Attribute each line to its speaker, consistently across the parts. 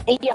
Speaker 1: Yeah.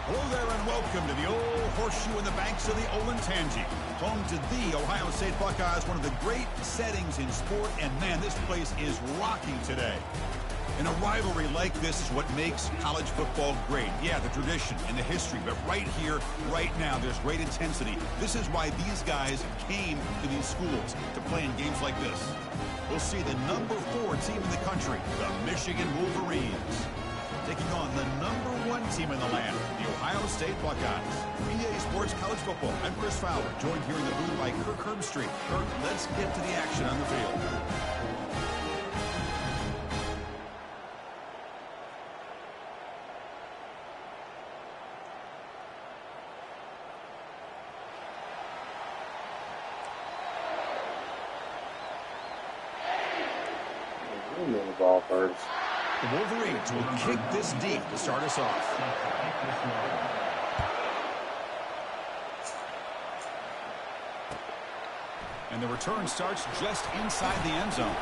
Speaker 2: Hello there and welcome to the old horseshoe in the banks of the Olentangy. Home to the Ohio State Buckeyes, one of the great settings in sport, and man, this place is rocking today. And a rivalry like this is what makes college football great. Yeah, the tradition and the history, but right here, right now, there's great intensity. This is why these guys came to these schools to play in games like this. We'll see the number 4 team in the country, the Michigan Wolverines, taking on the number 1 team in the land, the Ohio State Buckeyes. EA Sports College Football. I'm Chris Fowler, joined here in the booth by Kirk Herbstreit. Kirk, let's get to the action on the field.
Speaker 3: The ball first.
Speaker 2: The Wolverines will kick this deep to start us off. And the return starts just inside the end zone.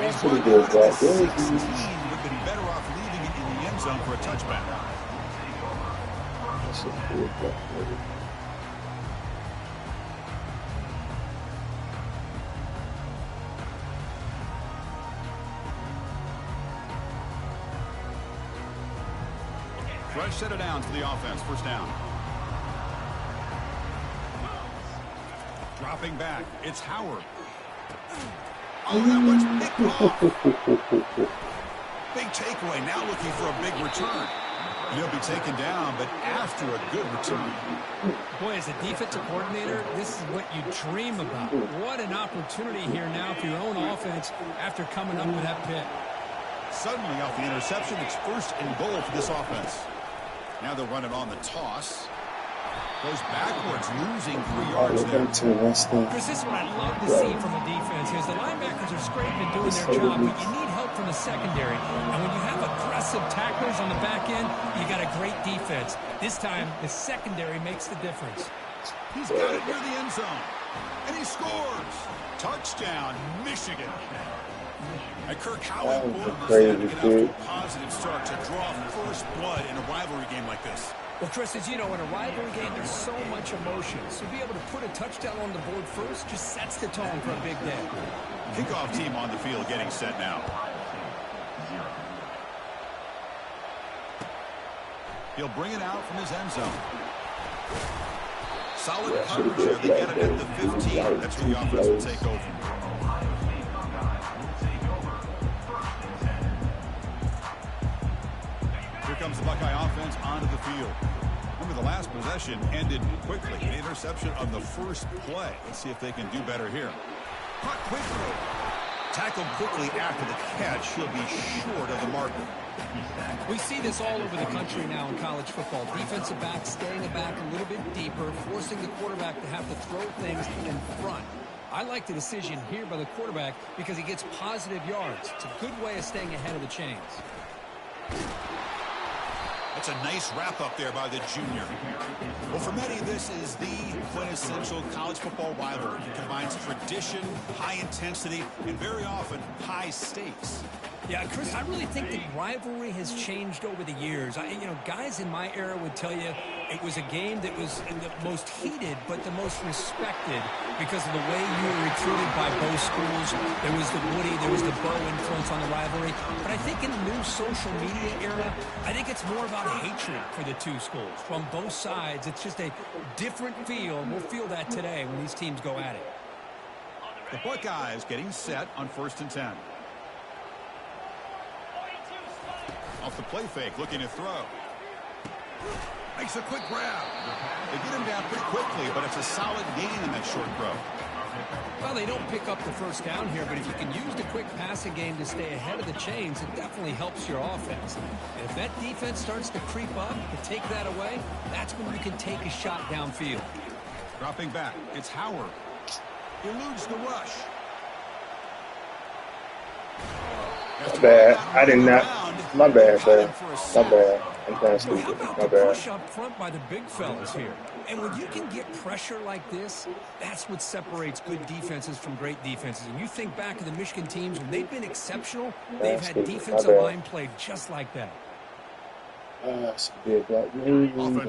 Speaker 2: He's
Speaker 3: pretty
Speaker 2: run
Speaker 3: good,
Speaker 2: out of the 16.
Speaker 3: bro.
Speaker 2: Would have been better off leaving it in the end zone for a touchback.
Speaker 3: That's a good play.
Speaker 2: Fresh set of downs for the offense. First down. Dropping back. It's Howard. Oh, that one's picked off. Big takeaway. Now looking for a big return. And he'll be taken down, but after a good return.
Speaker 4: Boy, as a defensive coordinator, this is what you dream about. What an opportunity here now for your own offense after coming up with that pick.
Speaker 2: Suddenly off the interception, it's first and goal for this offense. Now they'll run it on the toss. Goes backwards, losing 3 yards there.
Speaker 4: Chris, this is what I love to see from a defense is the linebackers are scraping and doing their job, but you need help from the secondary. And when you have aggressive tacklers on the back end, you got a great defense. This time, the secondary makes the difference.
Speaker 2: He's got it near the end zone. And he scores. Touchdown, Michigan. And Kirk, how important is that to get off to a positive start to draw first blood in a rivalry game like this?
Speaker 4: Well, Chris, as you know, in a rivalry game, there's so much emotion. So to be able to put a touchdown on the board first just sets the tone for a big day.
Speaker 2: Kickoff team on the field getting set now. He'll bring it out from his end zone. Solid coverage there. They get it at the 15. That's where the offense will take over. Here comes the Buckeye offense onto the field. Remember, the last possession ended quickly. An interception on the first play. Let's see if they can do better here. Caught quickly. Tackled quickly after the catch. He'll be short of the marker.
Speaker 4: We see this all over the country now in college football. Defensive backs staying back a little bit deeper, forcing the quarterback to have to throw things in front. I like the decision here by the quarterback because he gets positive yards. It's a good way of staying ahead of the chains.
Speaker 2: That's a nice wrap-up there by the junior. Well, for many, this is the quintessential college football rivalry. It combines tradition, high intensity, and very often high stakes.
Speaker 4: Yeah, Chris, I really think the rivalry has changed over the years. Guys in my era would tell you It was a game that was the most heated, but the most respected because of the way you were recruited by both schools. There was the Woody, there was the Bo influence on the rivalry. But I think in the new social media era, I think it's more about hatred for the two schools. From both sides, it's just a different feel. We'll feel that today when these teams go at it.
Speaker 2: The Buckeyes getting set on 1st and 10. Off the play fake, looking to throw. Makes a quick grab. They get him down pretty quickly, but it's a solid gain in that short throw.
Speaker 4: Well, they don't pick up the first down here, but if you can use the quick passing game to stay ahead of the chains, it definitely helps your offense. And if that defense starts to creep up, to take that away, that's when you can take a shot downfield.
Speaker 2: Dropping back, it's Howard. Eludes the rush.
Speaker 3: My bad. I did not. My bad, sir. My bad. I'm playing
Speaker 4: How
Speaker 3: stupid.
Speaker 4: about
Speaker 3: My
Speaker 4: the
Speaker 3: bad.
Speaker 4: push up front by the big fellas here? And when you can get pressure like this, that's what separates good defenses from great defenses. And you think back to the Michigan teams, when they've been exceptional, they've had defensive line play just like that.
Speaker 2: Offense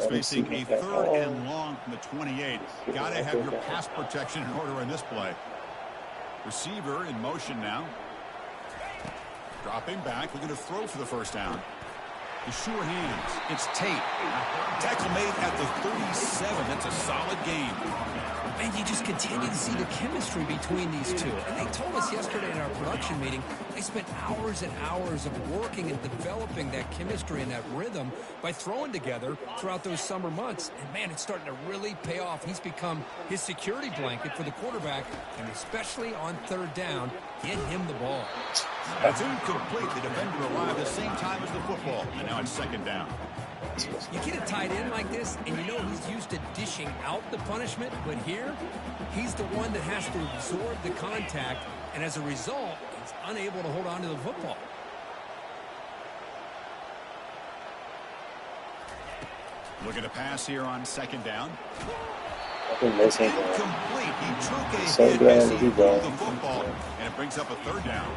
Speaker 2: facing a 3rd and long from the 28. Got to have your pass protection in order in this play. Receiver in motion now. Dropping back, looking to throw for the first down. The sure hands. It's Tate. Tackle made at the 37. That's a solid gain.
Speaker 4: And you just continue to see the chemistry between these two. And they told us yesterday in our production meeting, they spent hours and hours of working and developing that chemistry and that rhythm by throwing together throughout those summer months. And, man, it's starting to really pay off. He's become his security blanket for the quarterback, and especially on 3rd down, get him the ball.
Speaker 2: That's incomplete. The defender arrived at the same time as the football. And now it's 2nd down.
Speaker 4: You get a tight end like this, and you know he's used to dishing out the punishment, but here, he's the one that has to absorb the contact, and as a result, he's unable to hold on to the football.
Speaker 2: Looking to pass here on 2nd down.
Speaker 3: It's
Speaker 2: Incomplete. He took a
Speaker 3: so
Speaker 2: hit
Speaker 3: glad
Speaker 2: as he
Speaker 3: he
Speaker 2: threw
Speaker 3: got
Speaker 2: the football, and it brings up a 3rd down.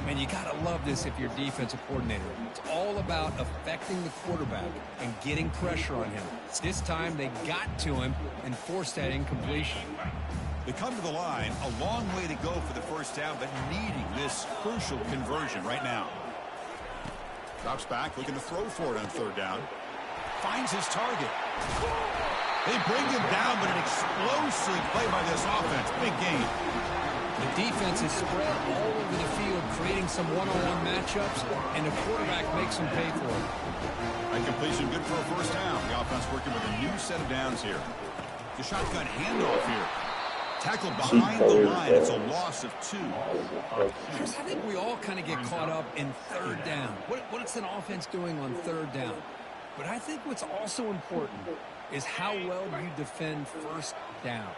Speaker 4: Man, you got to love this if you're defensive coordinator. It's all about affecting the quarterback and getting pressure on him. This time they got to him and forced that incompletion.
Speaker 2: They come to the line, a long way to go for the first down, but needing this crucial conversion right now. Drops back, looking to throw for it on 3rd down. Finds his target. They bring him down, but an explosive play by this offense. Big gain.
Speaker 4: The defense is spread all over the field, creating some one-on-one matchups, and the quarterback makes them pay for it.
Speaker 2: A completion good for a first down. The offense working with a new set of downs here. The shotgun handoff here. Tackled behind the line. It's a loss of 2.
Speaker 4: Chris, I think we all kind of get caught up in 3rd down. What's an offense doing on 3rd down? But I think what's also important is how well you defend 1st down.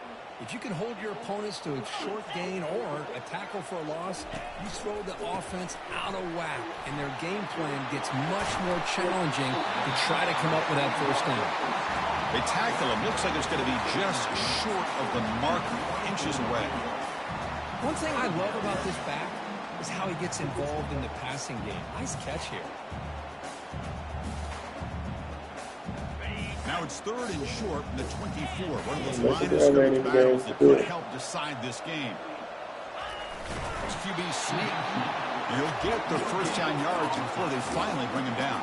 Speaker 4: If you can hold your opponents to a short gain or a tackle for a loss, you throw the offense out of whack, and their game plan gets much more challenging to try to come up with that 1st down.
Speaker 2: They tackle him. Looks like it's going to be just short of the mark, inches away.
Speaker 4: One thing I love about this back is how he gets involved in the passing game. Nice catch here.
Speaker 2: Now it's 3rd and short from the 24. One of those line of scrimmage battles that could help decide this game. It's QB sneak. And he'll get the first down yards before they finally bring him down.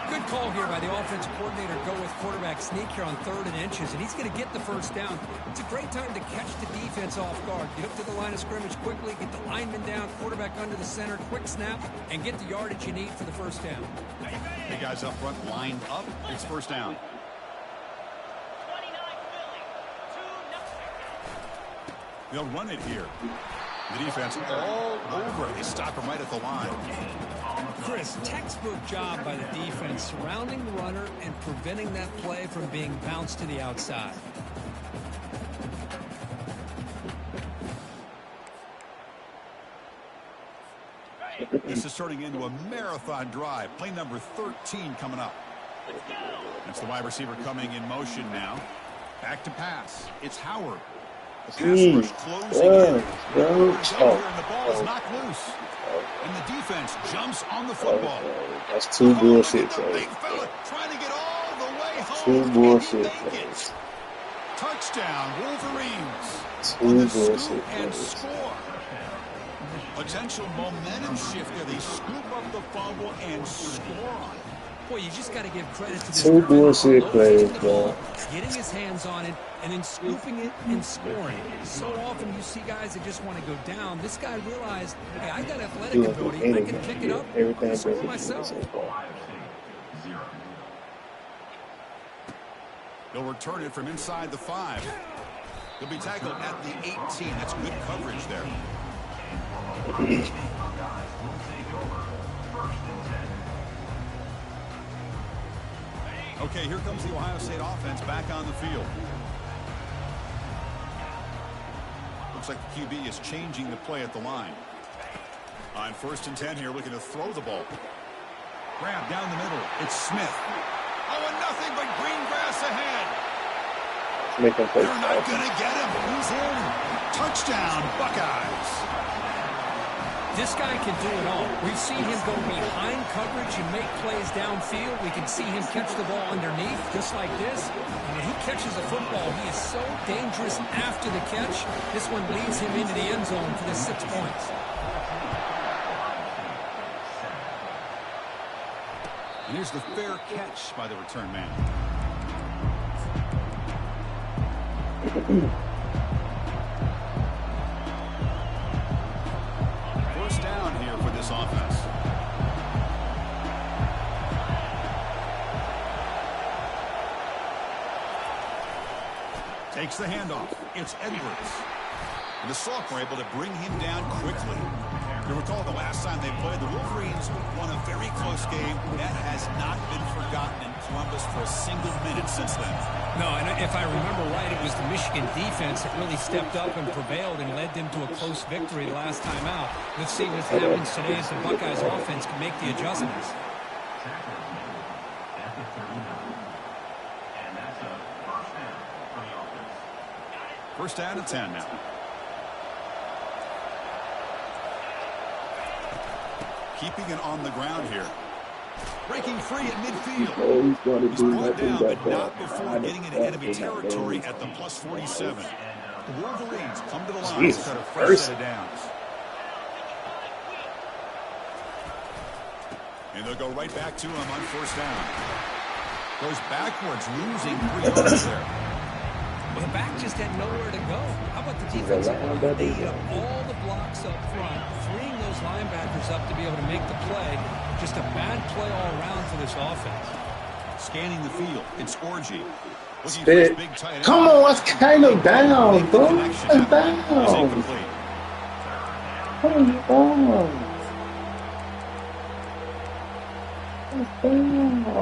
Speaker 4: Good call here by the offensive coordinator. Go with quarterback sneak here on 3rd and inches, and he's going to get the first down. It's a great time to catch the defense off guard. Get up to the line of scrimmage quickly, get the lineman down, quarterback under the center, quick snap, and get the yardage you need for the first down.
Speaker 2: The guys up front lined up. It's first down. They'll run it here. The defense all over. They stop him right at the line.
Speaker 4: Chris, textbook job by the defense surrounding the runner and preventing that play from being bounced to the outside.
Speaker 2: This is turning into a marathon drive. Play number 13 coming up. That's the wide receiver coming in motion now. Back to pass. It's Howard. Pass rush closing in. And the ball is knocked loose. And the defense jumps on the football.
Speaker 3: That's too bullshit, bro.
Speaker 2: Big fella trying to get all all the way
Speaker 3: Two
Speaker 2: home.
Speaker 3: bullshit
Speaker 2: Can he make
Speaker 3: plays.
Speaker 2: it? Touchdown, Wolverines.
Speaker 3: Two
Speaker 2: On the
Speaker 3: bullshit
Speaker 2: scoop and
Speaker 3: plays.
Speaker 2: score. Potential momentum shift there. They scoop up the fumble and score on it.
Speaker 4: Boy, you just got to give credit to this
Speaker 3: Two
Speaker 4: defender
Speaker 3: bullshit
Speaker 4: for
Speaker 3: plays,
Speaker 4: locating the ball,
Speaker 3: bro.
Speaker 4: getting his hands on it, and then scooping it and scoring. So often you see guys that just want to go down. This guy realized, hey, I got athletic
Speaker 3: Doing
Speaker 4: ability. I
Speaker 3: anything.
Speaker 4: can pick it up. I'm
Speaker 3: Everything
Speaker 4: going to score
Speaker 3: but
Speaker 4: myself.
Speaker 3: so far.
Speaker 2: They'll return it from inside the 5. They'll be tackled at the 18. That's good coverage there. Okay, here comes the Ohio State offense back on the field. Looks like the QB is changing the play at the line. On 1st and 10 here, looking to throw the ball. Grab down the middle. It's Smith. Oh, and nothing but green grass ahead.
Speaker 3: Make him play.
Speaker 2: They're not going to get him. He's in. Touchdown, Buckeyes.
Speaker 4: This guy can do it all. We've seen him go behind coverage and make plays downfield. We can see him catch the ball underneath, just like this. And when he catches a football, he is so dangerous after the catch. This one leads him into the end zone for the 6 points.
Speaker 2: And here's the fair catch by the return man. First down here for this offense. Takes the handoff. It's Edwards. And the sophomore able to bring him down quickly. You recall the last time they played, the Wolverines won a very close game. That has not been forgotten in Columbus for a single minute since then.
Speaker 4: No, and if I remember right, it was the Michigan defense that really stepped up and prevailed and led them to a close victory the last time out. Let's see what happens today as the Buckeyes offense can make the adjustments.
Speaker 2: First down and 10 now. Keeping it on the ground here. Breaking free at midfield.
Speaker 3: Oh, he's going to
Speaker 2: He's
Speaker 3: do
Speaker 2: brought
Speaker 3: nothing
Speaker 2: down,
Speaker 3: but
Speaker 2: but
Speaker 3: that.
Speaker 2: not before getting into enemy territory at the plus 47. The Wolverines come to the line to cut a fresh set of downs. And they'll go right back to him on first down. Goes backwards, losing 3 yards there.
Speaker 4: Well, the back just had nowhere to go. How about the defensive line? They ate up all the blocks up front, freeing those linebackers up to be able to make the play. Just a bad play all around for this offense.
Speaker 2: Scanning the field, it's Orgy.
Speaker 3: Spit. Come on, let's kind of down, bro. It's down. Come on. It's down.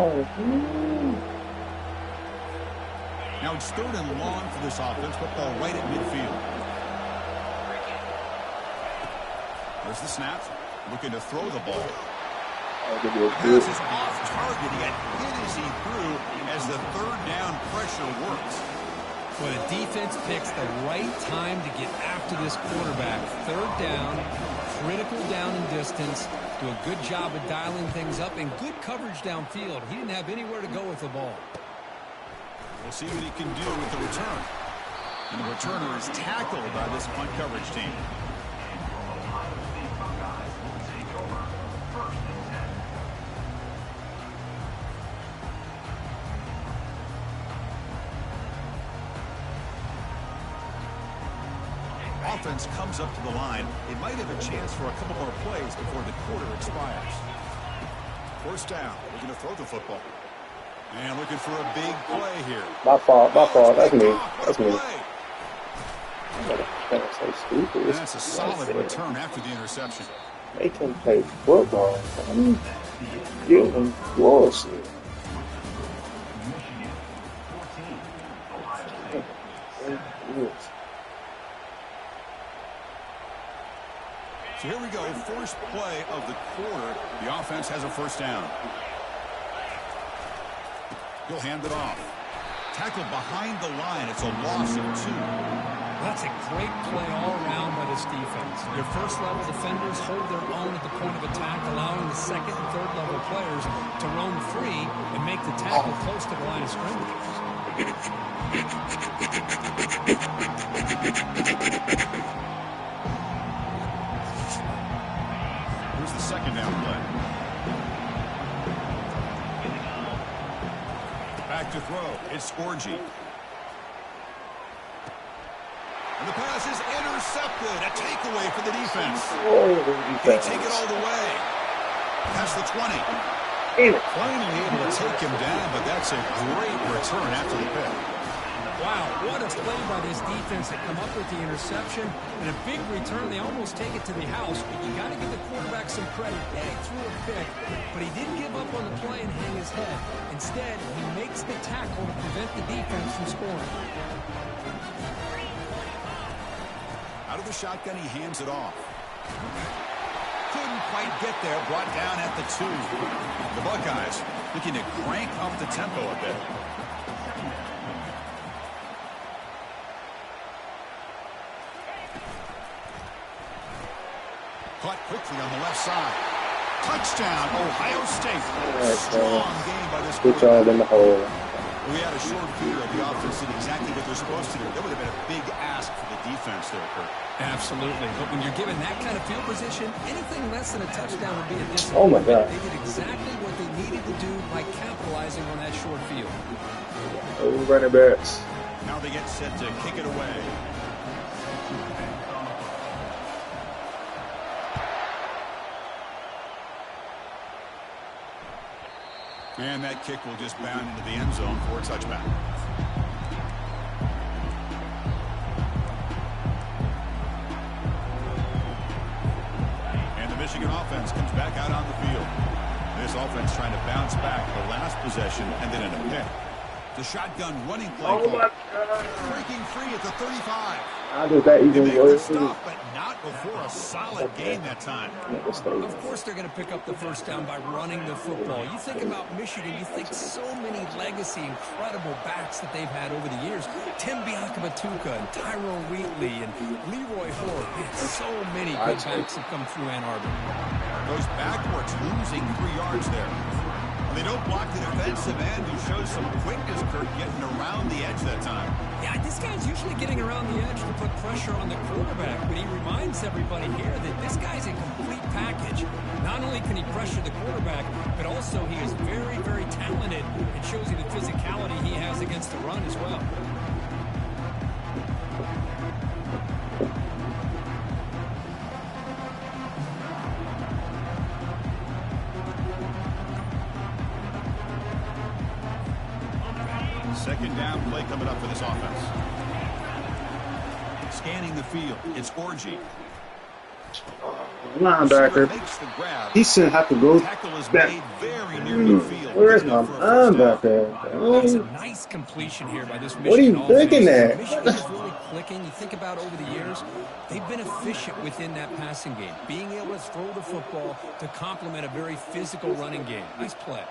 Speaker 2: Now it's 3rd and long for this offense. Football right at midfield. There's the snap. Looking to throw the ball. Pass is off target. He got hit as he threw as the 3rd down pressure works.
Speaker 4: Well, the defense picks the right time to get after this quarterback. 3rd down, critical down and distance. Do a good job of dialing things up and good coverage downfield. He didn't have anywhere to go with the ball.
Speaker 2: We'll see what he can do with the return. And the returner is tackled by this punt coverage team. Offense comes up to the line. It might have a chance for a couple more plays before the quarter expires. First down. Looking to throw the football. And looking for a big play here.
Speaker 3: My fault. That's me. That's me. That's so stupid.
Speaker 2: That's a solid return after the interception.
Speaker 3: Make him play football. Give him bullshit.
Speaker 2: So here we go. First play of the quarter. The offense has a first down. He'll hand it off. Tackled behind the line. It's a loss of 2.
Speaker 4: That's a great play all around by this defense. Your first-level defenders hold their own at the point of attack, allowing the second and third-level players to roam free and make the tackle close to the line of scrimmage.
Speaker 2: Here's the second down play. Back to throw. It's Scorgi. And the pass is intercepted. A takeaway for the defense. They take it all the way. Past the 20. Finally able to take him down, but that's a great return after the pick.
Speaker 4: Wow, what a play by this defense to come up with the interception and a big return. They almost take it to the house, but you got to give the quarterback some credit. Yeah, he threw a pick, but he didn't give up on the play and hang his head. Instead, he makes the tackle to prevent the defense from scoring.
Speaker 2: Out of the shotgun, he hands it off. Couldn't quite get there, brought down at the 2. The Buckeyes looking to crank up the tempo a bit. Caught quickly on the left side. Touchdown, Ohio State. Strong game by this
Speaker 3: Good job in the hole.
Speaker 2: We had a short view of the offense did exactly what they're supposed to do. That would have been a big ask for the defense there, Kurt.
Speaker 4: Absolutely. But when you're given that kind of field position, anything less than a touchdown would be a disappointment.
Speaker 3: Oh, my God.
Speaker 4: They did exactly what they needed to do by capitalizing on that short field.
Speaker 3: Oh, running backs.
Speaker 2: Now they get set to kick it away. And that kick will just bound into the end zone for a touchback. And the Michigan offense comes back out on the field. This offense trying to bounce back the last possession and then in a pick. The shotgun running play.
Speaker 3: Oh, my God.
Speaker 2: Breaking free at the 35.
Speaker 3: How did that
Speaker 2: They
Speaker 3: even
Speaker 2: make the
Speaker 3: work?
Speaker 2: stop, but not before a solid gain that time.
Speaker 4: Of course they're going to pick up the first down by running the football. You think about Michigan, you think so many legacy, incredible backs that they've had over the years. Tim Biakabatuka and Tyrone Wheatley and Leroy Hoare. Man, so many good backs have come through Ann Arbor.
Speaker 2: Goes backwards, losing 3 yards there. They don't block the defensive end, who shows some quickness, Kurt, getting around the edge that time.
Speaker 4: Yeah, this guy's usually getting around the edge to put pressure on the quarterback, but he reminds everybody here that this guy's a complete package. Not only can he pressure the quarterback, but also he is very, very talented and shows you the physicality he has against the run as well.
Speaker 2: Second down play coming up for this offense. Scanning the field, it's Orgy.
Speaker 3: Linebacker. He shouldn't have to go back. Where's my linebacker?
Speaker 4: That's a nice completion here by this Michigan.
Speaker 3: What are you thinking at?
Speaker 4: Michigan is really clicking. You think about over the years, they've been efficient within that passing game, being able to throw the football to complement a very physical running game. Nice play.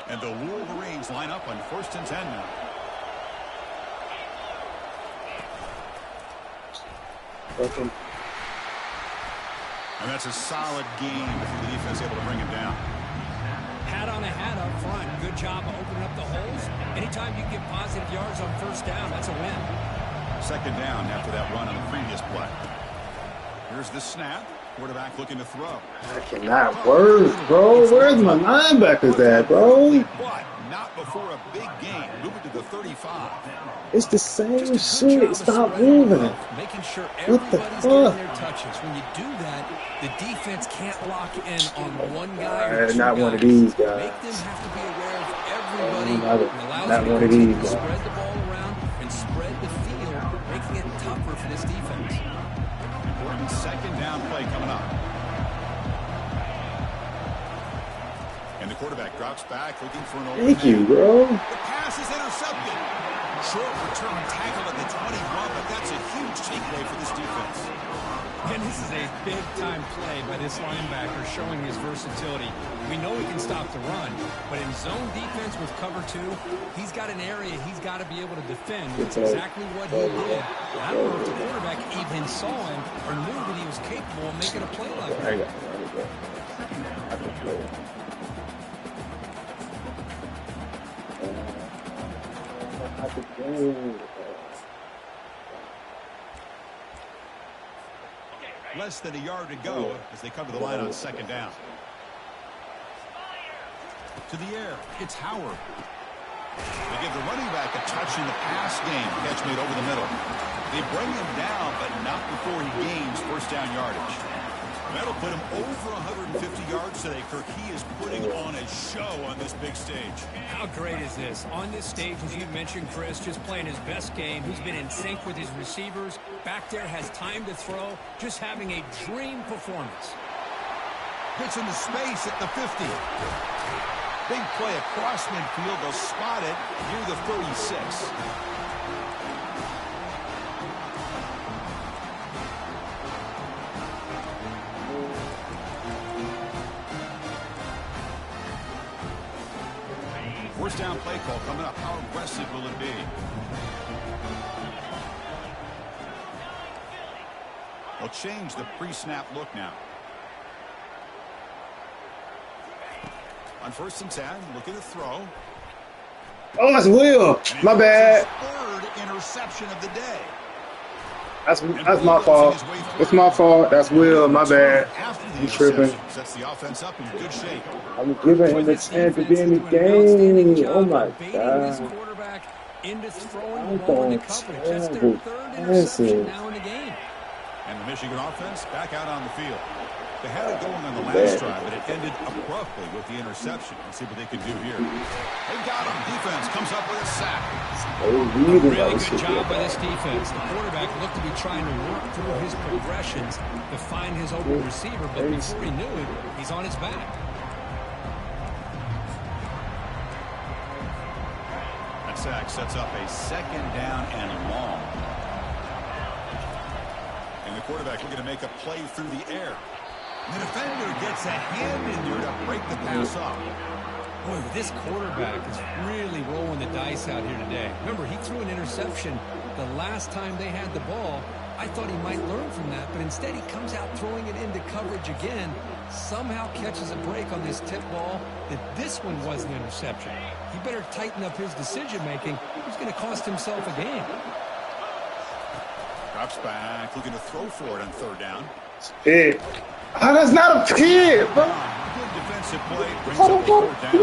Speaker 2: And the Wolverines line up on 1st and 10 now. And that's a solid game for the defense able to bring him down.
Speaker 4: Hat on a hat up front. Good job of opening up the holes. Anytime you get positive yards on first down, that's a win.
Speaker 2: Second down after that run on the previous play. Here's the snap. Quarterback looking to throw.
Speaker 3: I cannot work, bro. Where's my linebackers at, bro?
Speaker 2: But not before a big game. Moving to the 35.
Speaker 3: It's the same shit. Stop moving.
Speaker 4: Making sure
Speaker 3: What the
Speaker 4: everybody's getting
Speaker 3: fuck?
Speaker 4: their touches. When you do that, the defense can't lock in on one guy or two
Speaker 3: Not
Speaker 4: guys.
Speaker 3: one of these
Speaker 4: Make
Speaker 3: guys.
Speaker 4: them have to be aware of everybody.
Speaker 3: Not
Speaker 4: It allows
Speaker 3: not
Speaker 4: you
Speaker 3: one
Speaker 4: to
Speaker 3: of these
Speaker 4: continue to
Speaker 3: guys.
Speaker 4: spread the ball around and spread the field, making it tougher for this defense.
Speaker 2: Important second down play coming up. And the quarterback drops back looking for an open
Speaker 3: Thank you,
Speaker 2: man.
Speaker 3: bro.
Speaker 2: The pass is intercepted. Short return tackle at the 21, but that's a huge takeaway for this defense.
Speaker 4: And this is a big-time play by this linebacker showing his versatility. We know he can stop the run, but in zone defense with cover 2, he's got an area he's got to be able to defend. That's exactly what he did. I don't know if the quarterback even saw him or knew that he was capable of making a play like that.
Speaker 2: Less than a yard to go as they come to the line on second down. To the air, it's Howard. They give the running back a touch in the pass game. Catch made over the middle. They bring him down, but not before he gains first down yardage. That'll put him over 150 yards today, Kirk. He is putting on a show on this big stage.
Speaker 4: How great is this? On this stage, as you mentioned, Chris, just playing his best game. He's been in sync with his receivers. Back there, has time to throw. Just having a dream performance.
Speaker 2: Gets into space at the 50. Big play across midfield. They'll spot it near the 36. First down play call coming up. How aggressive will it be? They'll change the pre-snap look now. On 1st and 10, looking to throw.
Speaker 3: Oh, that's Will. My bad.
Speaker 2: Third interception of the day.
Speaker 3: That's my fault. It's my fault. That's Will. My bad. I'm tripping.
Speaker 2: Sets the offense up in good shape.
Speaker 3: I'm giving him the chance to be in the game. Oh my God.
Speaker 4: Into throwing the ball into coverage. That's their third interception now in the game.
Speaker 2: And the Michigan offense back out on the field. They had it going on the last drive, but it ended abruptly with the interception. Let's see what they can do here. They got him. Defense comes up with a sack.
Speaker 4: Really good job by this defense. The quarterback looked to be trying to work through his progressions to find his open receiver, but before he knew it, he's on his back.
Speaker 2: That sack sets up a second down and long. And the quarterback looking to make a play through the air. The defender gets a hand in there to break the pass off.
Speaker 4: Boy, this quarterback is really rolling the dice out here today. Remember, he threw an interception the last time they had the ball. I thought he might learn from that, but instead he comes out throwing it into coverage again. Somehow catches a break on this tip ball that this one was an interception. He better tighten up his decision-making. He's going to cost himself a game.
Speaker 2: Drops back, looking to throw for it on 3rd down.
Speaker 3: Hey. Oh, that's not a kid, bro.
Speaker 2: Good defensive play. Brings up the 4th down.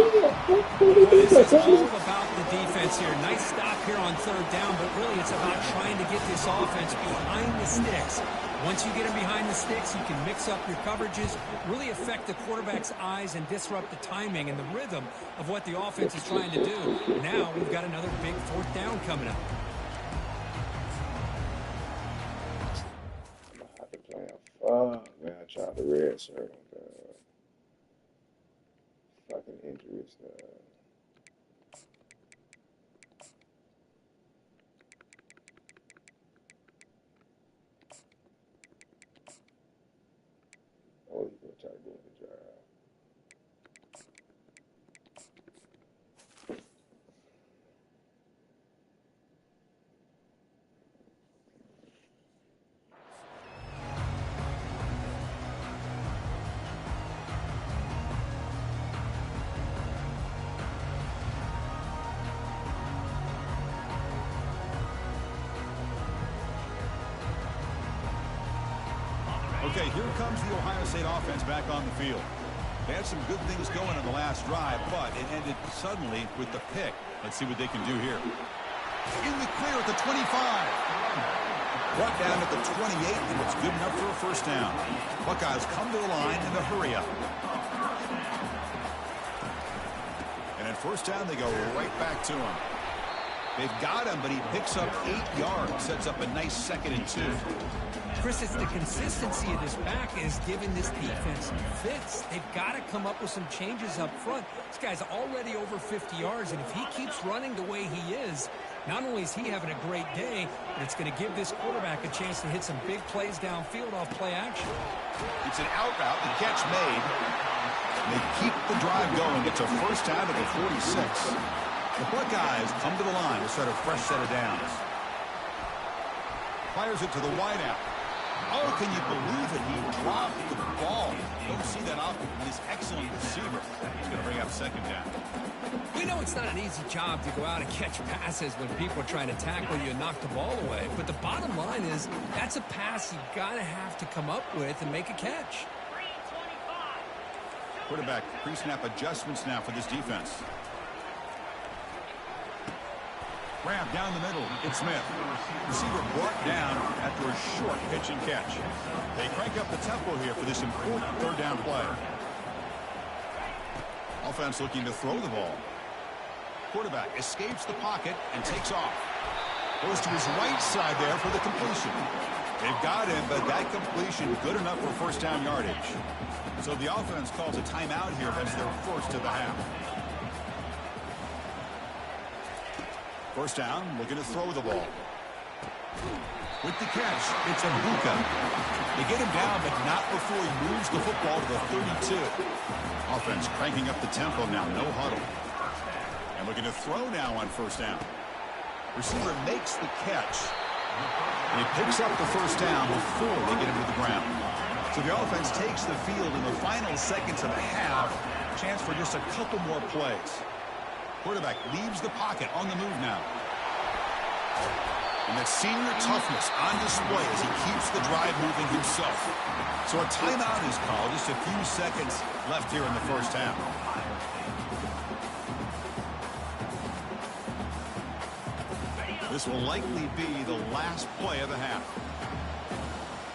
Speaker 4: This is all about the defense here. Nice stop here on 3rd down, but really it's about trying to get this offense behind the sticks. Once you get him behind the sticks, you can mix up your coverages, really affect the quarterback's eyes and disrupt the timing and the rhythm of what the offense is trying to do. Now we've got another big 4th down coming up.
Speaker 3: Oh, man, I tried the red shirt. Fucking injuries. Oh, he's going to try to go in the drive.
Speaker 2: Okay, here comes the Ohio State offense back on the field. They had some good things going on the last drive, but it ended suddenly with the pick. Let's see what they can do here. In the clear at the 25. Brought down at the 28, and it's good enough for a first down. Buckeyes come to the line in the hurry up. And at first down, they go right back to him. They've got him, but he picks up 8 yards, sets up a nice 2nd and 2.
Speaker 4: Chris, it's the consistency of this back is giving this defense fits. They've got to come up with some changes up front. This guy's already over 50 yards, and if he keeps running the way he is, Not only is he having a great day, but it's going to give this quarterback a chance to hit some big plays downfield off play action.
Speaker 2: It's an out route, the catch made. They keep the drive going. It's a first down to the 46. The Buckeyes come to the line to start a fresh set of downs. Fires it to the wideout. Oh, can you believe it? He dropped the ball. Don't see that often from this excellent receiver. He's going to bring up second down.
Speaker 4: We know it's not an easy job to go out and catch passes when people are trying to tackle you and knock the ball away. But the bottom line is that's a pass you got to have to come up with and make a catch.
Speaker 2: Quarterback pre-snap adjustments now for this defense. Grab down the middle. It's Smith. Receiver brought down after a short pitch and catch. They crank up the tempo here for this important third down play. Offense looking to throw the ball. Quarterback escapes the pocket and takes off. Goes to his right side there for the completion. They've got him, but that completion good enough for first down yardage. So the offense calls a timeout here. That's their first of the half. First down, looking to throw the ball. With the catch, it's Abuka. They get him down, but not before he moves the football to the 32. Offense cranking up the tempo now, no huddle. And looking to throw now on first down. Receiver makes the catch. And he picks up the first down before they get him to the ground. So the offense takes the field in the final seconds of the half. Chance for just a couple more plays. Quarterback leaves the pocket on the move now. And that senior toughness on display as he keeps the drive moving himself. So a timeout is called. Just a few seconds left here in the first half. This will likely be the last play of the half.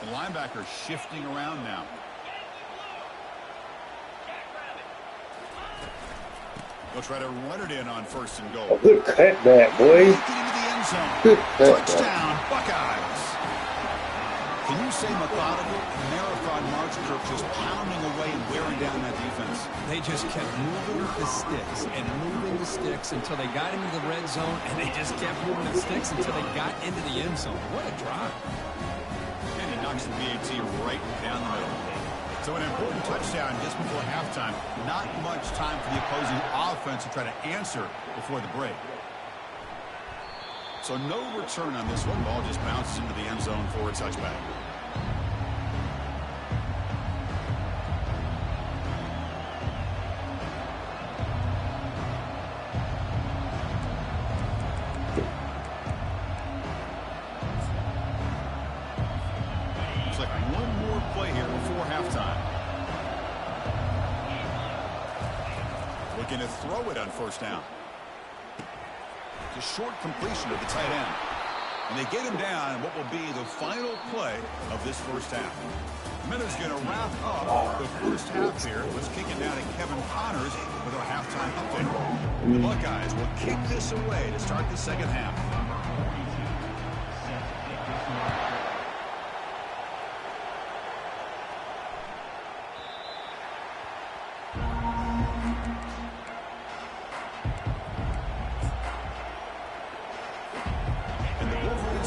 Speaker 2: The linebacker shifting around now. They'll try to run it in on first and goal.
Speaker 3: A good cutback, boy.
Speaker 2: Into the end zone.
Speaker 3: Good
Speaker 2: Touchdown, Buckeyes. Can you say methodical? Marathon march, Kirk, just pounding away and wearing down that defense.
Speaker 4: They just kept moving the sticks and moving the sticks until they got into the red zone, and they just kept moving the sticks until they got into the end zone. What a drive.
Speaker 2: And he knocks the BAT right down the middle. So an important touchdown just before halftime. Not much time for the opposing offense to try to answer before the break. So no return on this one. Ball just bounces into the end zone for a touchback. Looks like one more play here before halftime. Looking to throw it on first down. A short completion of the tight end. And they get him down in what will be the final play of this first half. Miller's going to wrap up the first half here. Let's kick it down to Kevin Connors with our halftime update. The Buckeyes will kick this away to start the second half.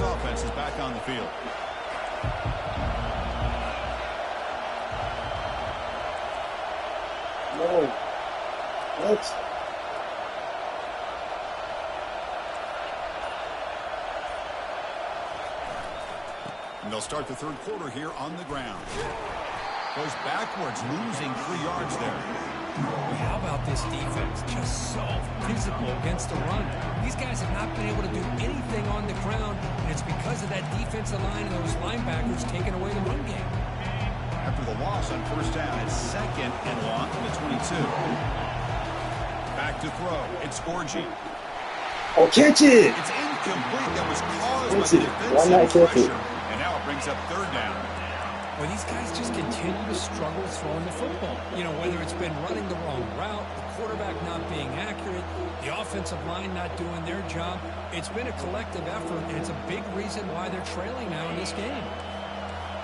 Speaker 2: Offense is back on the field.
Speaker 3: No. What?
Speaker 2: And they'll start the third quarter here on the ground. Goes backwards, losing 3 yards there.
Speaker 4: How about this defense? Just so physical against the run. These guys have not been able to do anything on the ground, and it's because of that defensive line and those linebackers taking away the run game.
Speaker 2: After the loss on first down, it's second and long from the 22. Back to throw. It's Orgy.
Speaker 3: Oh, catch it!
Speaker 2: It's incomplete. That was caused by
Speaker 3: Catch
Speaker 2: the
Speaker 3: it. Why not
Speaker 2: defensive
Speaker 3: catch it?
Speaker 2: pressure. And now it brings up third down.
Speaker 4: Well, these guys just continue to struggle throwing the football. You know, whether it's been running the wrong route, the quarterback not being accurate, the offensive line not doing their job. It's been a collective effort, and it's a big reason why they're trailing now in this game.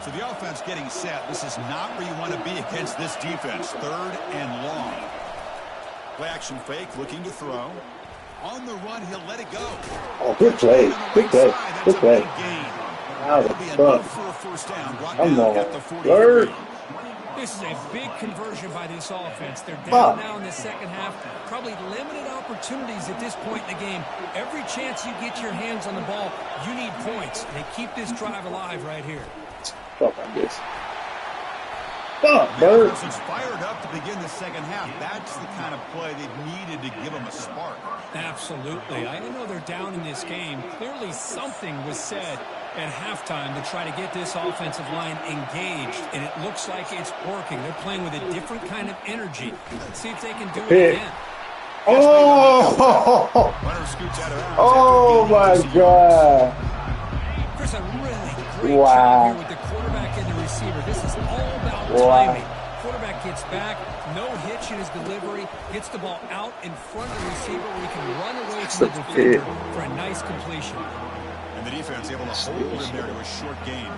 Speaker 2: So the offense getting set. This is not where you want to be against this defense. Third and long. Play action fake, looking to throw. On the run, he'll let it go.
Speaker 3: Oh, good play. Good play. Good play. How the fuck? Come on. Bird.
Speaker 4: This is a big conversion by this offense. They're down now in the second half. Probably limited opportunities at this point in the game. Every chance you get your hands on the ball, you need points. They keep this drive alive right here.
Speaker 3: Fuck like this. Fuck, Bird.
Speaker 2: Was fired up to begin the second half. That's the kind of play they needed to give them a spark.
Speaker 4: Absolutely. I know they're down in this game. Clearly something was said at halftime to try to get this offensive line engaged, and it looks like it's working. They're playing with a different kind of energy. Let's see if they can do it again.
Speaker 3: Oh! Oh my God!
Speaker 4: Chris, a really great job here with the quarterback and the receiver. This is all about timing. Quarterback gets back, no hitch in his delivery, gets the ball out in front of the receiver where he can run away from the defender for a nice completion.
Speaker 2: And the defense able to hold him there to a short gain.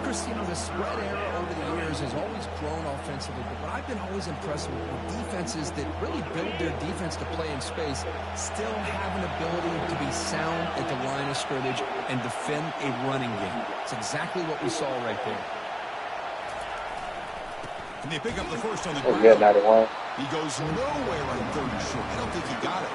Speaker 4: Chris, you know, the spread era over the years has always grown offensively, but what I've been always impressed with defenses that really build their defense to play in space still have an ability to be sound at the line of scrimmage and defend a running game. It's exactly what we saw right there.
Speaker 2: And they pick up the first on the
Speaker 3: ground. Yeah, 91.
Speaker 2: He goes nowhere on third and short. I don't think he got it.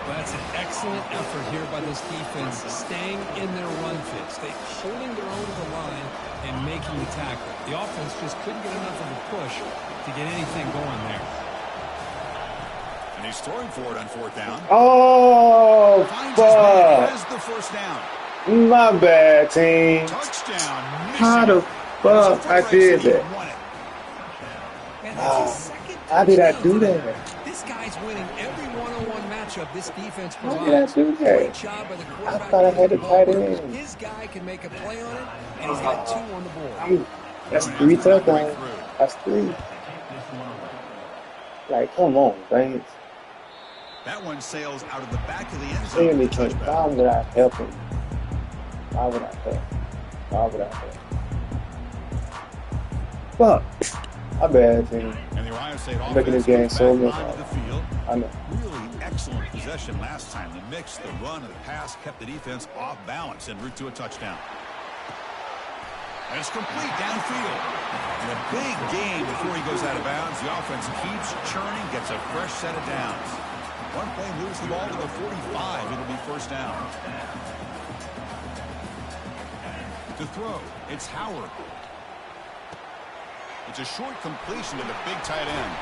Speaker 4: Well, that's an excellent effort here by this defense, staying in their run fits. They're holding their own to the line and making the tackle. The offense just couldn't get enough of a push to get anything going there.
Speaker 2: And he's throwing for it on fourth down.
Speaker 3: Oh, fuck.
Speaker 2: Has the first down.
Speaker 3: My bad, team.
Speaker 2: Touchdown.
Speaker 3: How the fuck I did that? How did I do that?
Speaker 4: This guy's winning every one-on-one matchup this defense provides.
Speaker 3: How did I do that?
Speaker 4: Great job by the quarterback.
Speaker 3: I thought I had it tight end.
Speaker 4: His guy can make a play on it, and he's got 2 on the board.
Speaker 3: That's 3 touchdowns. That's 3. Like, come on, Banks.
Speaker 2: That one sails out of the back of the end zone.
Speaker 3: Why would I help him? Why would I help? Why would I help? Fuck. My bad, team.
Speaker 2: And the Ohio State offense
Speaker 3: making this game so much.
Speaker 2: I know. Really excellent possession last time. The mix, the run, and the pass kept the defense off balance en route to a touchdown. And it's complete downfield. And a big gain before he goes out of bounds. The offense keeps churning, gets a fresh set of downs. One play moves the ball to the 45. It'll be first down. To throw, it's Howard. It's a short completion to the big tight end.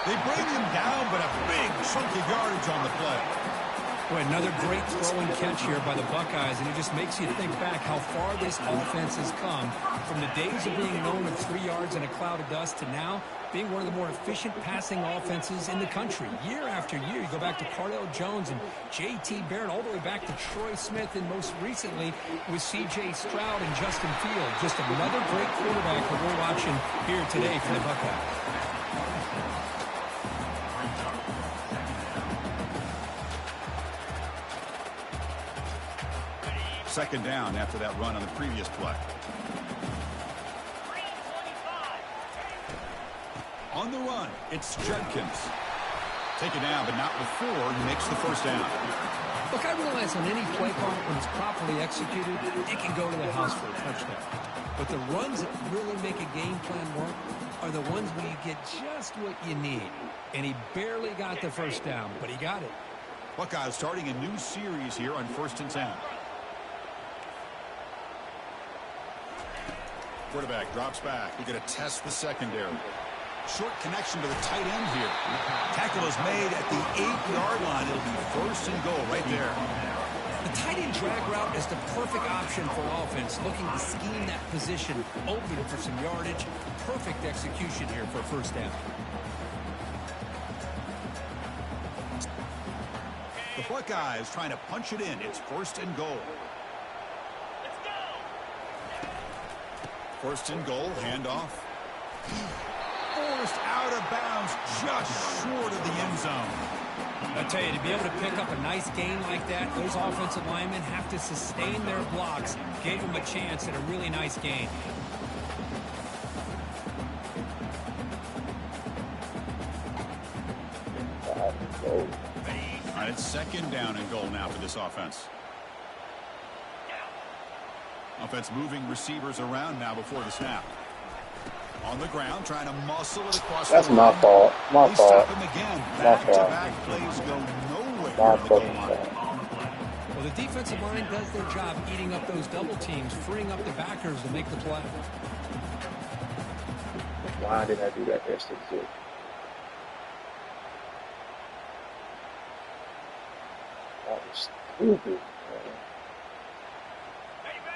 Speaker 2: They bring him down, but a big chunk of yardage on the play.
Speaker 4: Boy, another great throw and catch here by the Buckeyes, and it just makes you think back how far this offense has come from the days of being known of 3 yards in a cloud of dust to now being one of the more efficient passing offenses in the country. Year after year, you go back to Cardell Jones and J.T. Barrett, all the way back to Troy Smith, and most recently with C.J. Stroud and Justin Field. Just another great quarterback that we're watching here today for the Buckeyes.
Speaker 2: Second down after that run on the previous play. On the run, it's Judkins. Taken down, but not before he makes the first down.
Speaker 4: Look, I realize on any play call, when it's properly executed, it can go to the house for a touchdown. But the runs that really make a game plan work are the ones where you get just what you need. And he barely got the first down, but he got it.
Speaker 2: Buckeyes starting a new series here on 1st and 10. Quarterback drops back. We're going to test the secondary. Short connection to the tight end here. Tackle is made at the 8-yard line. It'll be 1st and goal right there.
Speaker 4: The tight end drag route is the perfect option for offense, looking to scheme that position open for some yardage. Perfect execution here for a first down.
Speaker 2: The Buckeyes trying to punch it in. It's 1st and goal. 1st and goal, handoff. Forced out of bounds, just short of the end zone.
Speaker 4: I tell you, to be able to pick up a nice gain like that, those offensive linemen have to sustain their blocks. Gave them a chance at a really nice gain.
Speaker 2: All right, it's second down and goal now for this offense. Offense moving receivers around now before the snap. On the ground, trying to muscle it across
Speaker 3: That's
Speaker 2: the line.
Speaker 3: my fault. My
Speaker 2: They
Speaker 3: fault.
Speaker 2: stop him again.
Speaker 3: My fault.
Speaker 2: Back-to-back plays go nowhere
Speaker 3: My
Speaker 2: on the goal
Speaker 3: fucking
Speaker 2: line.
Speaker 3: fault.
Speaker 4: Well, the defensive line does their job eating up those double teams, freeing up the backers to make the play.
Speaker 3: Why did I do that extra shit? That was stupid, man.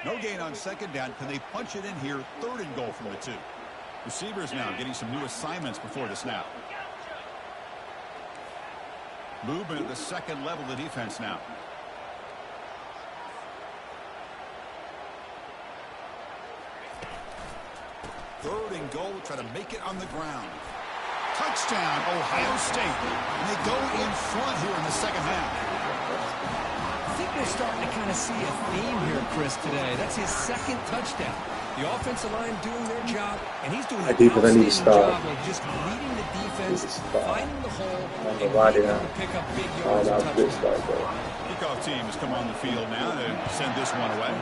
Speaker 2: No gain on second down. Can they punch it in here? Third and goal from the 2. Receivers now getting some new assignments before the snap. Movement at the second level of the defense now. Third and goal. Try to make it on the ground. Touchdown, Ohio State. And they go in front here in the second half.
Speaker 4: I think we're starting to kind of see a theme here, Chris, today. That's his second touchdown. The offensive line doing their job, and he's doing an outstanding job of just leading the defense, finding the hole, and being able to pick up big yards and touchdowns.
Speaker 2: Kickoff team has come on the field now to send this one away.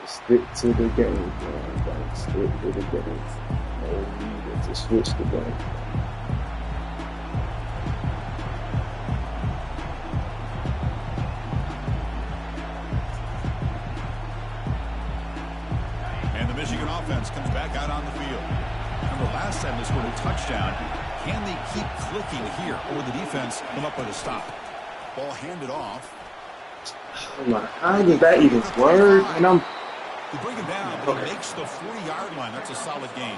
Speaker 3: Stick to the game, man. Don't stick to the game. No need to switch the game.
Speaker 2: And the Michigan offense comes back out on the field. Remember, last time they scored a touchdown. Can they keep clicking here, or will the defense come up with a stop? Ball handed off.
Speaker 3: Oh my, how did that even work? And I'm
Speaker 2: They bring him down, but he makes the 40-yard line. That's a solid game.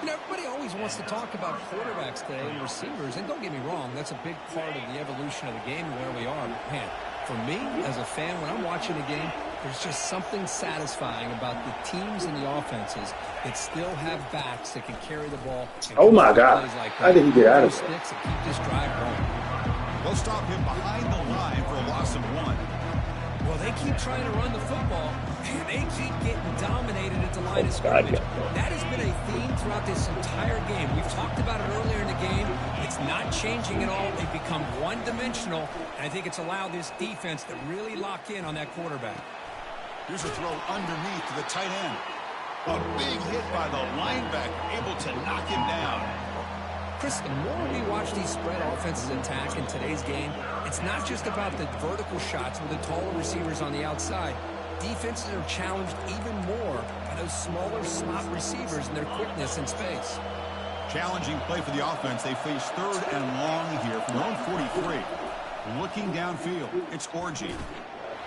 Speaker 4: You know, everybody always wants to talk about quarterbacks today and receivers, and don't get me wrong, that's a big part of the evolution of the game and where we are. But man, for me, as a fan, when I'm watching a game, there's just something satisfying about the teams and the offenses that still have backs that can carry the ball. And
Speaker 3: oh my God,
Speaker 4: like
Speaker 3: how did he get out of there?
Speaker 4: Sticks and keep this drive going.
Speaker 2: They'll stop him behind the line for a loss of 1.
Speaker 4: Well, they keep trying to run the football, and they keep getting dominated at the line of scrimmage. That has been a theme throughout this entire game. We've talked about it earlier in the game. It's not changing at all. They've become one-dimensional, and I think it's allowed this defense to really lock in on that quarterback.
Speaker 2: Here's a throw underneath to the tight end. A big hit by the linebacker, able to knock him down.
Speaker 4: Chris, the more we watch these spread offenses attack in today's game, it's not just about the vertical shots with the taller receivers on the outside. Defenses are challenged even more by those smaller slot receivers and their quickness in space.
Speaker 2: Challenging play for the offense. They face third and long here from their own 43. Looking downfield, it's Orgy.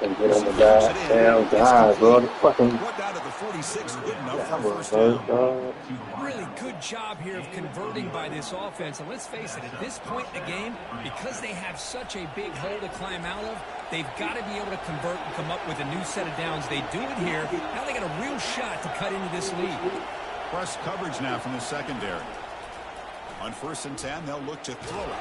Speaker 3: And get on the goddamn guy, bro. The fucking
Speaker 2: What out of the 46 good enough for first down.
Speaker 4: Really good job here of converting by this offense. And let's face it, at this point in the game, because they have such a big hole to climb out of, they've got to be able to convert and come up with a new set of downs. They do it here. Now they got a real shot to cut into this lead.
Speaker 2: Press coverage now from the secondary. On 1st and 10, they'll look to throw it.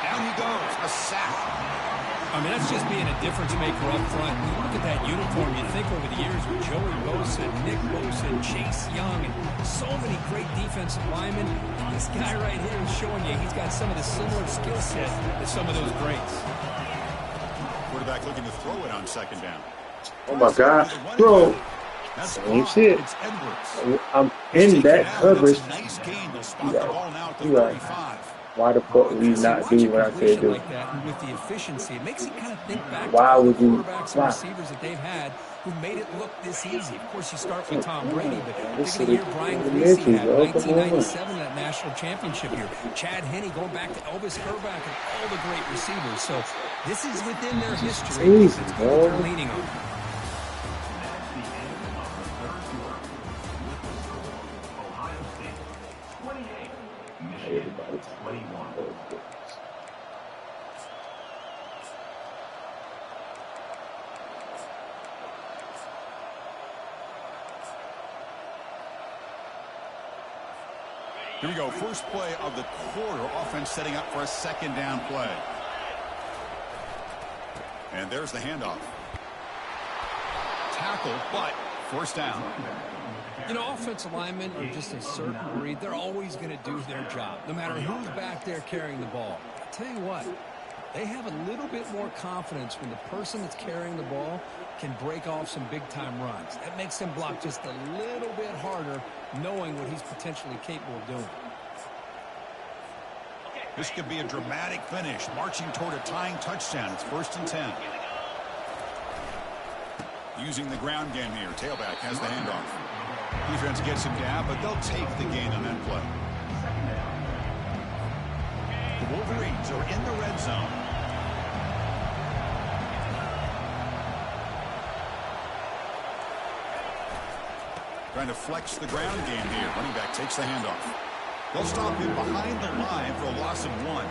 Speaker 2: Down he goes, a sack.
Speaker 4: I mean, that's just being a difference maker up front. When you look at that uniform, you think over the years with Joey Bosa, Nick Bosa, Chase Young, and so many great defensive linemen. This guy right here is showing you he's got some of the similar skill set to some of those greats.
Speaker 2: Quarterback looking to throw it on 2nd down.
Speaker 3: Oh my God, bro. Same shit. I'm in that coverage.
Speaker 2: Nice gain. They'll spot the ball now at the 35.
Speaker 3: Why the fuck would we not do what I said do?
Speaker 4: Like that, and with the efficiency, it makes you kind of think back
Speaker 3: Why
Speaker 4: to
Speaker 3: would
Speaker 4: the
Speaker 3: you?
Speaker 4: quarterbacks and receivers that they've had who made it look this easy. Of course, you start with Tom Brady, but think of the year Brian Greasy had in 1997, that national championship year. Chad Henne going back to Elvis Grbac and all the great receivers. So this is within their history.
Speaker 3: Easy,
Speaker 4: That's what they're
Speaker 3: bro.
Speaker 4: leaning on.
Speaker 2: Here we go. First play of the quarter. Offense setting up for a 2nd down play. And there's the handoff. Tackle, but 1st down.
Speaker 4: You know, offensive linemen are just a certain breed. They're always going to do their job, no matter who's back there carrying the ball. I'll tell you what, they have a little bit more confidence when the person that's carrying the ball can break off some big-time runs. That makes them block just a little bit harder, knowing what he's potentially capable of doing.
Speaker 2: This could be a dramatic finish, marching toward a tying touchdown. It's 1st and 10. Using the ground game here. Tailback has the handoff. Defense gets him down, but they'll take the gain on that play. The Wolverines are in the red zone. Trying to flex the ground game here. Running back takes the handoff. They'll stop him behind the line for a loss of 1.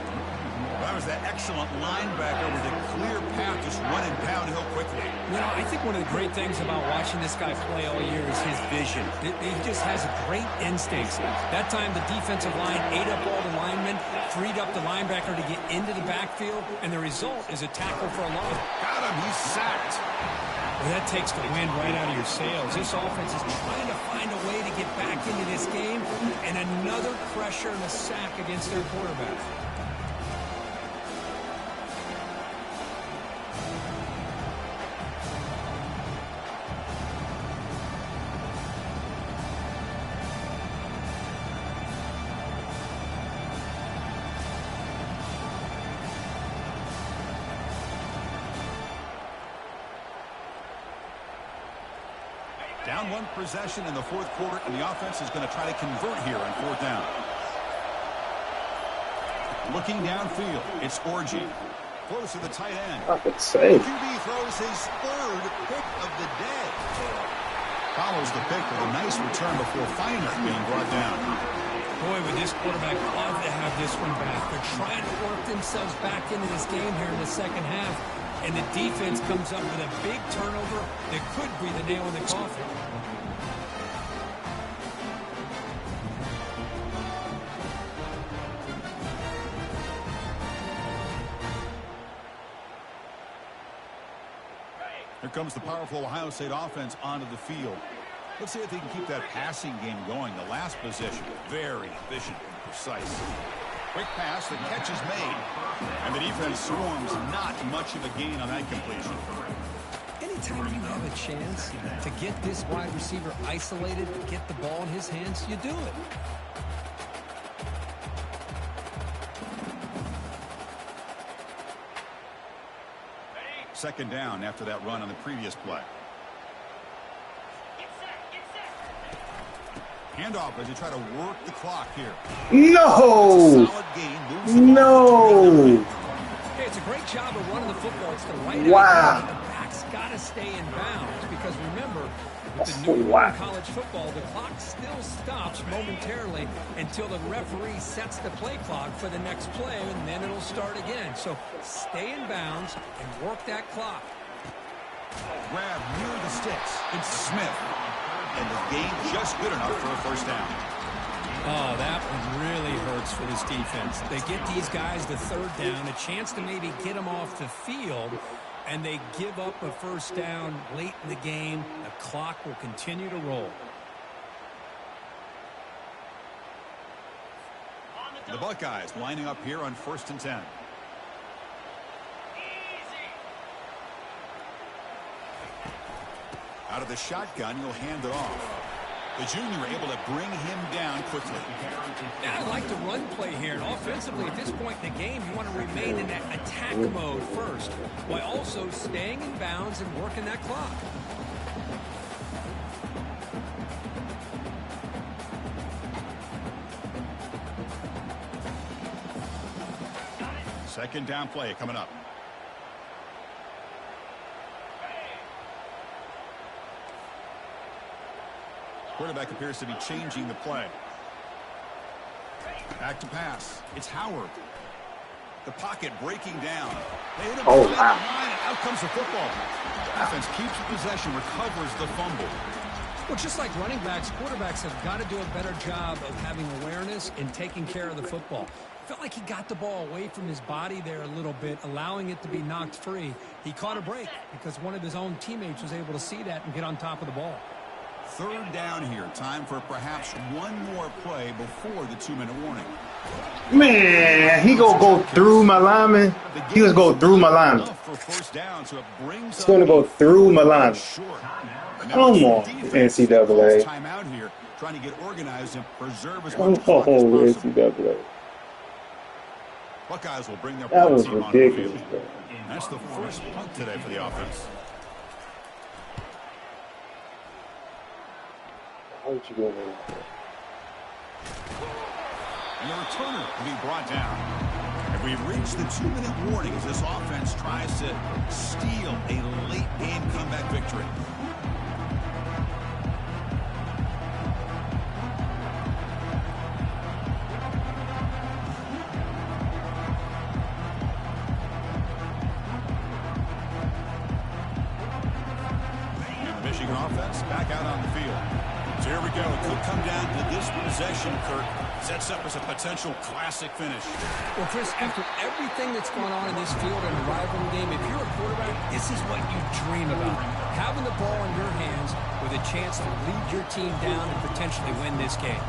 Speaker 2: That was that excellent linebacker with a clear path, just running downhill quickly.
Speaker 4: You know, I think one of the great things about watching this guy play all year is his vision. He just has great instincts. That time the defensive line ate up all the linemen, freed up the linebacker to get into the backfield, and the result is a tackle for a loss.
Speaker 2: Got him. He's sacked.
Speaker 4: Well, that takes the wind right out of your sails. This offense is trying to find a way to get back into this game, and another pressure and a sack against their quarterback.
Speaker 2: Down 1 possession in the 4th quarter, and the offense is going to try to convert here on 4th down. Looking downfield, it's Orji. Close to the tight end.
Speaker 3: Good save.
Speaker 2: QB throws his 3rd pick of the day. Follows the pick with a nice return before Feiner being brought down.
Speaker 4: Boy, would this quarterback love to have this one back. They're trying to work themselves back into this game here in the 2nd half. And the defense comes up with a big turnover that could be the nail in the coffin.
Speaker 2: Here comes the powerful Ohio State offense onto the field. Let's see if they can keep that passing game going. The last possession, very efficient and precise. Quick pass, the catch is made. And the defense swarms, not much of a gain on that completion.
Speaker 4: Anytime you have a chance to get this wide receiver isolated, get the ball in his hands, you do it.
Speaker 2: Second down after that run on the previous play. Handoff as you try to work the clock here.
Speaker 3: No! No!
Speaker 4: Hey, it's a great job of running the football. It's the right
Speaker 3: Wow.
Speaker 4: idea. The back's got to stay in bounds because remember, with the new rule in college football, the clock still stops momentarily until the referee sets the play clock for the next play, and then it'll start again. So stay in bounds and work that clock.
Speaker 2: Grab near the sticks. It's Smith. And the game just good enough for a 1st down.
Speaker 4: Oh, that one really hurts for this defense. They get these guys the 3rd down, a chance to maybe get them off the field, and they give up a 1st down late in the game. The clock will continue to roll.
Speaker 2: The Buckeyes lining up here on 1st and 10. Out of the shotgun, he'll hand it off. The junior able to bring him down quickly.
Speaker 4: Yeah, I like the run play here. And offensively, at this point in the game, you want to remain in that attack mode first, while also staying in bounds and working that clock.
Speaker 2: Second down play coming up. Quarterback appears to be changing the play. Back to pass. It's Howard. The pocket breaking down. They hit him behind the line, and out comes the football. Offense keeps possession, recovers the fumble.
Speaker 4: Well, just like running backs, quarterbacks have got to do a better job of having awareness and taking care of the football. Felt like he got the ball away from his body there a little bit, allowing it to be knocked free. He caught a break because one of his own teammates was able to see that and get on top of the ball.
Speaker 2: Third down here. Time for perhaps one more play before the 2-minute warning.
Speaker 3: Man, he gonna go through my lineman. He was go through my lineman. He's gonna go through my lineman. Come on, NCAA.
Speaker 2: Timeout here, trying to get organized and preserve as
Speaker 3: Come
Speaker 2: much clock as
Speaker 3: on,
Speaker 2: possible.
Speaker 3: NCAA.
Speaker 2: Buckeyes will bring their
Speaker 3: That
Speaker 2: punt
Speaker 3: was
Speaker 2: team on the
Speaker 3: ridiculous,
Speaker 2: field.
Speaker 3: bro.
Speaker 2: That's the first punt today for the offense.
Speaker 3: How did you go there?
Speaker 2: And the returner will be brought down. And we've reached the 2-minute warning as this offense tries to steal a late game comeback victory. And the Michigan offense back out on the field. So here we go. It could come down to this possession, Kirk. Sets up as a potential classic finish.
Speaker 4: Well, Chris, after everything that's going on in this field and the rivalry game, if you're a quarterback, this is what you dream about. Having the ball in your hands with a chance to lead your team down and potentially win this game.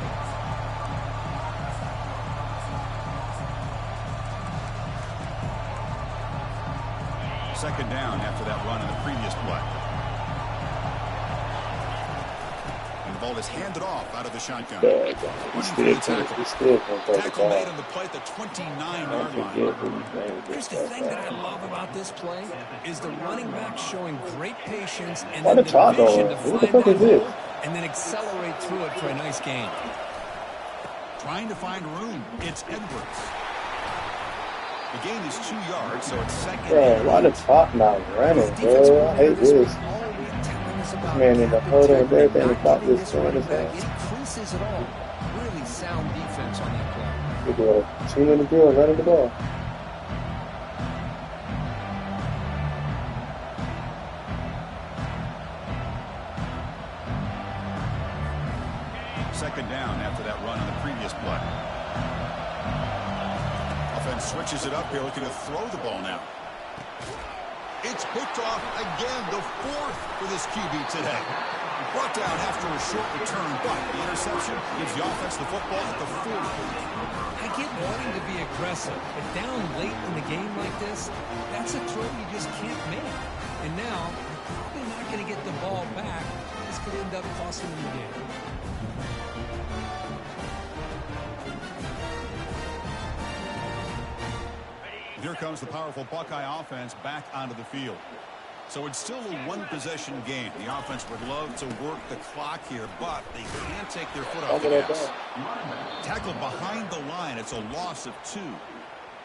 Speaker 2: Second down after that run in the previous play. And the ball is handed off out of the shotgun. Tackle made on the play at the 29-yard line.
Speaker 4: Here's the thing that I love about this play is the running back showing great patience and then the vision to find that hole and then accelerate through it for a nice gain.
Speaker 2: Trying to find room. It's Edwards. The gain is 2 yards, so it's second.
Speaker 3: Bro, why the top not running, bro? I hate this. This man in the huddle and everything. The top is throwing his hand.
Speaker 4: Any creases at all. Really sound defense on that play.
Speaker 3: Look at 2-minute drill, running the ball.
Speaker 2: Second down after that run on the previous play. Offense switches it up here, looking to throw the ball now. It's picked off again, the fourth for this QB today. Brought down after a short return, but the interception gives the offense the football at the 40.
Speaker 4: I get wanting to be aggressive, but down late in the game like this, that's a throw you just can't make. And now, they're probably not going to get the ball back. This could end up costing them the game.
Speaker 2: Here comes the powerful Buckeye offense back onto the field. So it's still a one-possession game. The offense would love to work the clock here, but they can't take their foot off the gas. Tackled behind the line. It's a loss of 2.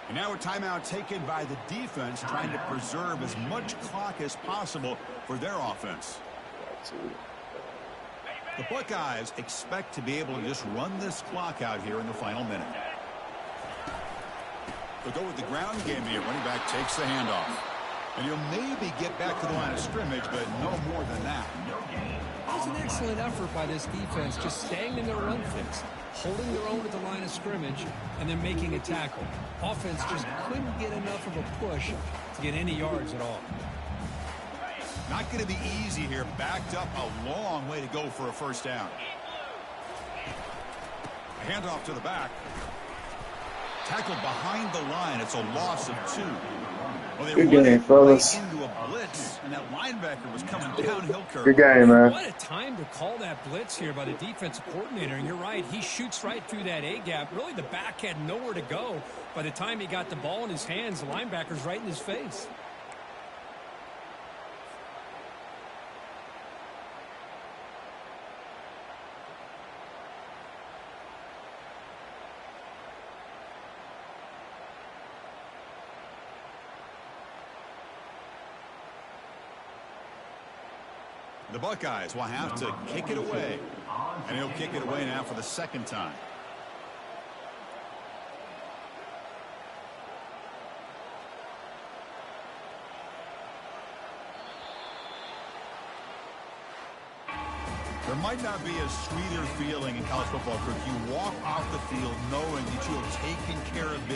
Speaker 2: And now a timeout taken by the defense, trying to preserve as much clock as possible for their offense. The Buckeyes expect to be able to just run this clock out here in the final minute. They'll go with the ground game here. Running back takes the handoff. And he'll maybe get back to the line of scrimmage, but no more than that.
Speaker 4: It was an excellent effort by this defense, just staying in their run fix, holding their own at the line of scrimmage, and then making a tackle. Offense just couldn't get enough of a push to get any yards at all.
Speaker 2: Not going to be easy here. Backed up a long way to go for a first down. A handoff to the back. Tackled behind the line. It's a loss of 2. Well, they
Speaker 3: good game, fellas.
Speaker 2: Into a blitz, and that linebacker was coming downhill.
Speaker 3: Good game, man.
Speaker 4: What a time to call that blitz here by the defensive coordinator. And you're right, he shoots right through that A-gap. Really, the back had nowhere to go. By the time he got the ball in his hands, the linebacker's right in his face.
Speaker 2: The Buckeyes will have to kick it away. And he'll kick it away now for the second time. There might not be a sweeter feeling in college football, Kirk. You walk off the field knowing that you have taken care of business.